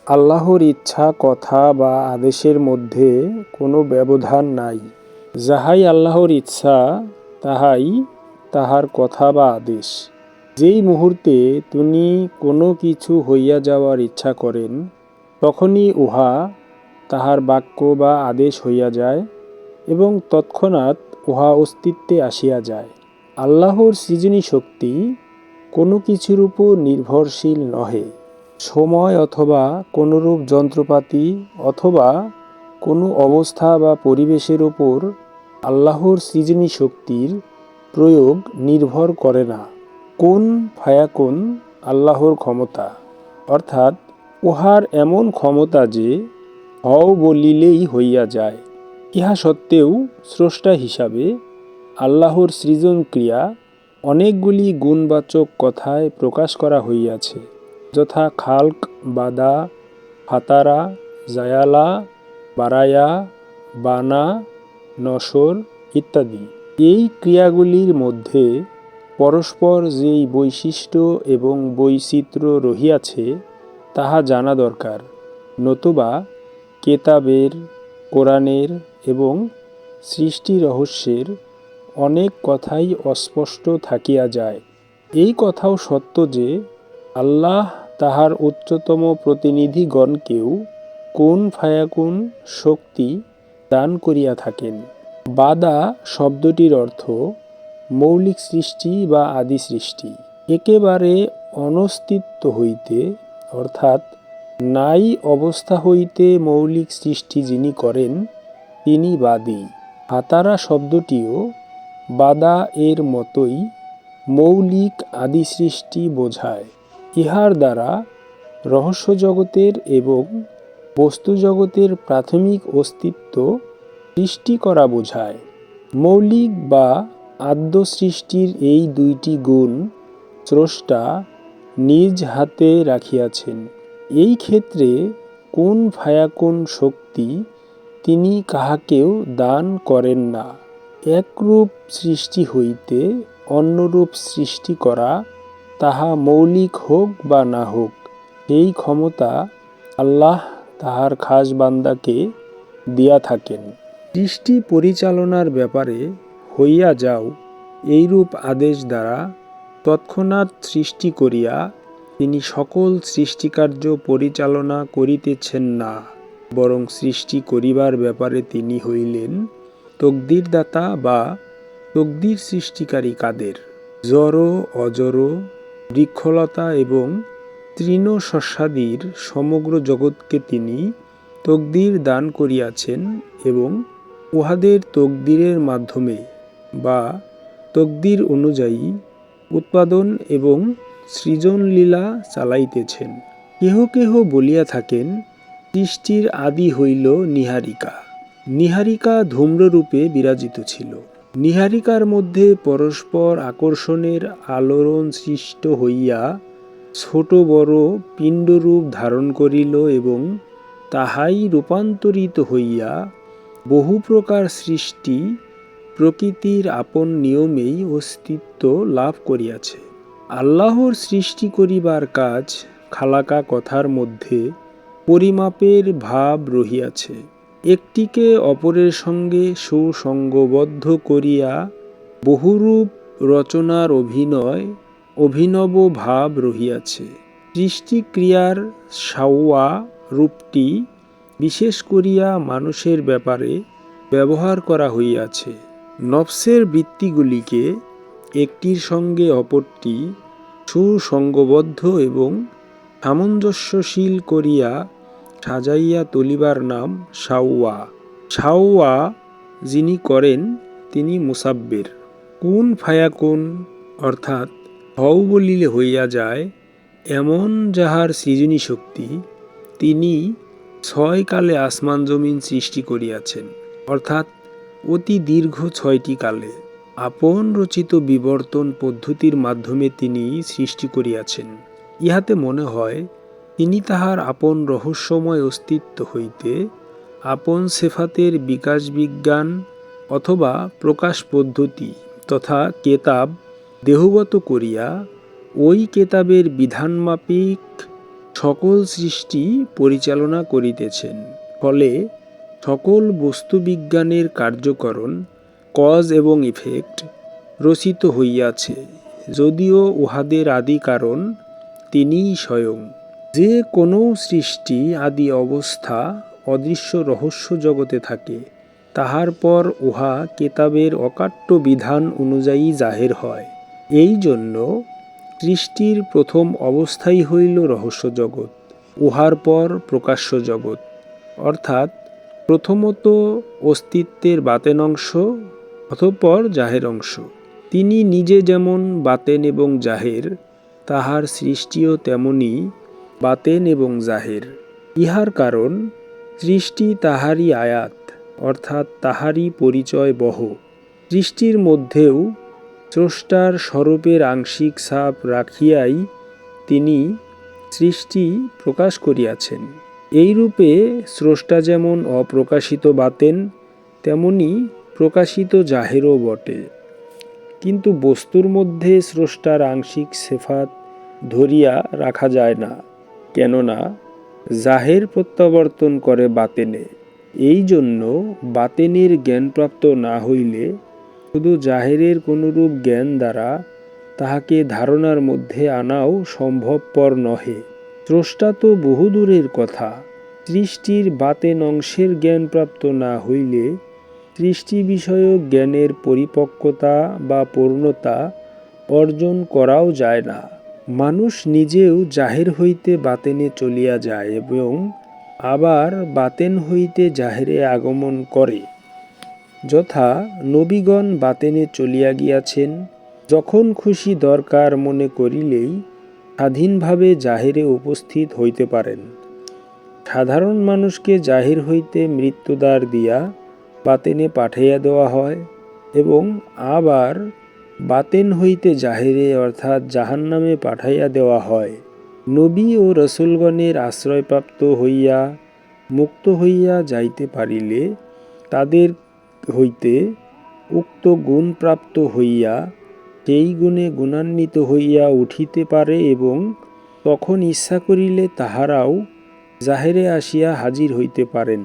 আল্লাহর ইচ্ছা কথা বা আদেশের মধ্যে কোনো ব্যবধান নাই। যাহাই আল্লাহর ইচ্ছা তাহাই তাহার কথা বা আদেশ। যেই মুহূর্তে তিনি কোনো কিছু হইয়া যাওয়ার ইচ্ছা করেন, তখনই উহা তাহার বাক্য বা আদেশ হইয়া যায় এবং তৎক্ষণাৎ উহা অস্তিত্বে আসিয়া যায়। আল্লাহর সৃজনী শক্তি কোনো কিছুর উপর নির্ভরশীল নহে। সময় অথবা কোনরূপ যন্ত্রপাতি অথবা কোনো অবস্থা বা পরিবেশের ওপর আল্লাহর সৃজনী শক্তির প্রয়োগ নির্ভর করে না। কুন ফায়াকুন আল্লাহর ক্ষমতা, অর্থাৎ উহার এমন ক্ষমতা যে হও বলিলেই হইয়া যায়। ইহা সত্ত্বেও স্রষ্টা হিসাবে আল্লাহর সৃজন ক্রিয়া অনেকগুলি গুণবাচক কথায় প্রকাশ করা হইয়াছে, যথা খালক, বাদা, ফাতারা, জায়ালা, বারায়া, বানা, নশর ইত্যাদি। এই ক্রিয়াগুলির মধ্যে পরস্পর যেই বৈশিষ্ট্য এবং বৈচিত্র্য রহিয়াছে তাহা জানা দরকার, নতুবা কেতাবের, কোরআনের এবং সৃষ্টি রহস্যের অনেক কথাই অস্পষ্ট থাকিয়া যায়। এই কথাও সত্য যে আল্লাহ তাহার উচ্চতম প্রতিনিধিগণকেও কুন ফায়াকুন শক্তি দান করিয়া থাকেন। বাদা শব্দটির অর্থ মৌলিক সৃষ্টি বা আদি সৃষ্টি। একেবারে অনস্তিত্ব হইতে, অর্থাৎ নাই অবস্থা হইতে মৌলিক সৃষ্টি যিনি করেন তিনি বাদী। ফাতারা শব্দটিও বাদা এর মতোই মৌলিক আদি সৃষ্টি বোঝায়। ইহার দ্বারা রহস্য জগতের এবং বস্তু জগতের প্রাথমিক অস্তিত্ব সৃষ্টি করা বোঝায়। মৌলিক বা আদ্য সৃষ্টির এই দুইটি গুণ স্রষ্টা নিজ হাতে রাখিয়াছেন। এই ক্ষেত্রে কুন ফায়াকুন শক্তি তিনি কাহাকেও দান করেন না। একরূপ সৃষ্টি হইতে অন্যরূপ সৃষ্টি করা, তাহা মৌলিক হোক বা না হোক, এই ক্ষমতা আল্লাহ তাহার খাস বান্দাকে দিয়া থাকেন। সৃষ্টি পরিচালনার ব্যাপারে হইয়া যাও এইরূপ আদেশ দ্বারা তৎক্ষণাৎ সৃষ্টি করিয়া তিনি সকল সৃষ্টিকার্য পরিচালনা করিতেছেন না, বরং সৃষ্টি করিবার ব্যাপারে তিনি হইলেন তকদিরদাতা বা তকদির সৃষ্টিকারী কাদের। জড়, অজড়, বৃক্ষলতা এবং তৃণশস্যাদির সমগ্র জগৎকে তিনি তকদির দান করিয়াছেন এবং উহাদের তকদিরের মাধ্যমে বা তকদির অনুযায়ী উৎপাদন এবং সৃজনলীলা চালাইতেছেন। কেহ কেহ বলিয়া থাকেন, সৃষ্টির আদি হইল নীহারিকা। নীহারিকা ধূম্ররূপে বিরাজিত ছিল। নীহারিকার মধ্যে পরস্পর আকর্ষণের আলোড়ন সৃষ্ট হইয়া ছোট বড় পিণ্ডরূপ ধারণ করিল এবং তাহাই রূপান্তরিত হইয়া বহু প্রকার সৃষ্টি প্রকৃতির আপন নিয়মেই অস্তিত্ব লাভ করিয়াছে। আল্লাহর সৃষ্টি করিবার কাজ খালাকা কথার মধ্যে পরিমাপের ভাব রহিয়াছে। একটিকে অপরের সঙ্গে সুসংগবদ্ধ করিয়া বহুরূপ রচনার অভিনব ভাব রহিয়াছে। সৃষ্টিক্রিয়ার সাওয়া রূপটি বিশেষ করিয়া মানুষের ব্যাপারে ব্যবহার করা হইয়াছে। নফসের বৃত্তিগুলিকে একটির সঙ্গে অপরটি সুসংগবদ্ধ এবং সামঞ্জস্যশীল করিয়া সাজাইয়া তুলিবার নাম সাওয়া। সাওয়া যিনি করেন তিনি মুসাব্বির। কুন ফায়াকুন, অর্থাৎ হও বলিলে হইয়া যায় এমন যাহার সৃজনী শক্তি, তিনি 6 কালে আসমান জমিন সৃষ্টি করিয়াছেন, অর্থাৎ অতি দীর্ঘ 6টি কালে আপন রচিত বিবর্তন পদ্ধতির মাধ্যমে তিনি সৃষ্টি করিয়াছেন। ইহাতে মনে হয় তিনি তাহার আপন রহস্যময় অস্তিত্ব হইতে আপন সেফাতের বিকাশ বিজ্ঞান অথবা প্রকাশ পদ্ধতি তথা কেতাব দেহগত করিয়া ওই কেতাবের বিধানমাফিক সকল সৃষ্টি পরিচালনা করিতেছেন। ফলে সকল বস্তুবিজ্ঞানের কার্যকরণ কজ এবং ইফেক্ট রচিত হইয়াছে, যদিও উহাদের আদি কারণ তিনিই স্বয়ং। যে কোনো সৃষ্টি আদি অবস্থা অদৃশ্য রহস্য জগতে থাকে, তাহার পর উহা কেতাবের অকাট্য বিধান অনুযায়ী জাহের হয়। এই জন্য সৃষ্টির প্রথম অবস্থাই হইল রহস্য জগৎ, উহার পর প্রকাশ্য জগৎ, অর্থাৎ প্রথমত অস্তিত্বের বাতেন অংশ, অতঃপর জাহের অংশ। তিনি নিজে যেমন বাতেন এবং জাহের, তাহার সৃষ্টিও তেমনি বাতেন এবং জাহের। ইহার কারণ সৃষ্টি তাহারই আয়াত, অর্থাৎ তাহারই পরিচয় বহ। সৃষ্টির মধ্যেও স্রষ্টার স্বরূপের আংশিক ছাপ রাখিয়াই তিনি সৃষ্টি প্রকাশ করিয়াছেন। এইরূপে স্রষ্টা যেমন অপ্রকাশিত বাতেন, তেমনি প্রকাশিত জাহেরও বটে। কিন্তু বস্তুর মধ্যে স্রষ্টার আংশিক সেফাত ধরিয়া রাখা যায় না, কেননা জাহের প্রত্যাবর্তন করে বাতেনে। এই জন্য বাতেনের জ্ঞানপ্রাপ্ত না হইলে শুধু জাহেরের কোনরূপ জ্ঞান দ্বারা তাহাকে ধারণার মধ্যে আনাও সম্ভবপর নহে। স্রষ্টা তো বহুদূরের কথা, সৃষ্টির বাতেন অংশের জ্ঞানপ্রাপ্ত না হইলে সৃষ্টি বিষয়ক জ্ঞানের পরিপক্কতা বা পূর্ণতা অর্জন করাও যায় না। মানুষ নিজেও জাহের হইতে বাতেনে চলিয়া যায় এবং আবার বাতেন হইতে জাহেরে আগমন করে। যথা নবীগণ বাতেনে চলিয়া গিয়াছেন, যখন খুশি দরকার মনে করিলেই স্বাধীনভাবে জাহেরে উপস্থিত হইতে পারেন। সাধারণ মানুষকে জাহির হইতে মৃত্যুদ্বার দিয়া বাতেনে পাঠাইয়া দেওয়া হয় এবং আবার বাতেন হইতে জাহেরে অর্থাৎ জাহান্নামে পাঠাইয়া দেওয়া হয়। নবী ও রসুলগণের আশ্রয়প্রাপ্ত হইয়া মুক্ত হইয়া যাইতে পারিলে তাদের হইতে উক্ত গুণ প্রাপ্ত হইয়া সেই গুণে গুণান্বিত হইয়া উঠিতে পারে এবং তখন ইচ্ছা করিলে তাহারাও জাহেরে আসিয়া হাজির হইতে পারেন।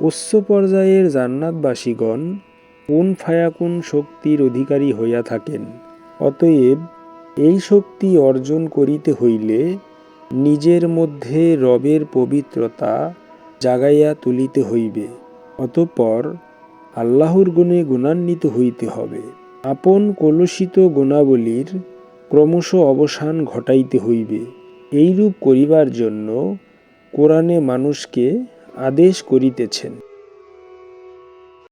উচ্চ পর্যায়ের জান্নাতবাসীগণ কুন ফায়াকুন শক্তির অধিকারী হইয়া থাকেন। অতএব এই শক্তি অর্জন করিতে হইলে নিজের মধ্যে রবের পবিত্রতা জাগাইয়া তুলিতে হইবে, অতঃপর আল্লাহর গুণে গুণান্বিত হইতে হবে। আপন কলুষিত গুণাবলীর ক্রমশ অবসান ঘটাইতে হইবে। এইরূপ করিবার জন্য কোরআনে মানুষকে আদেশ করিতেছেন।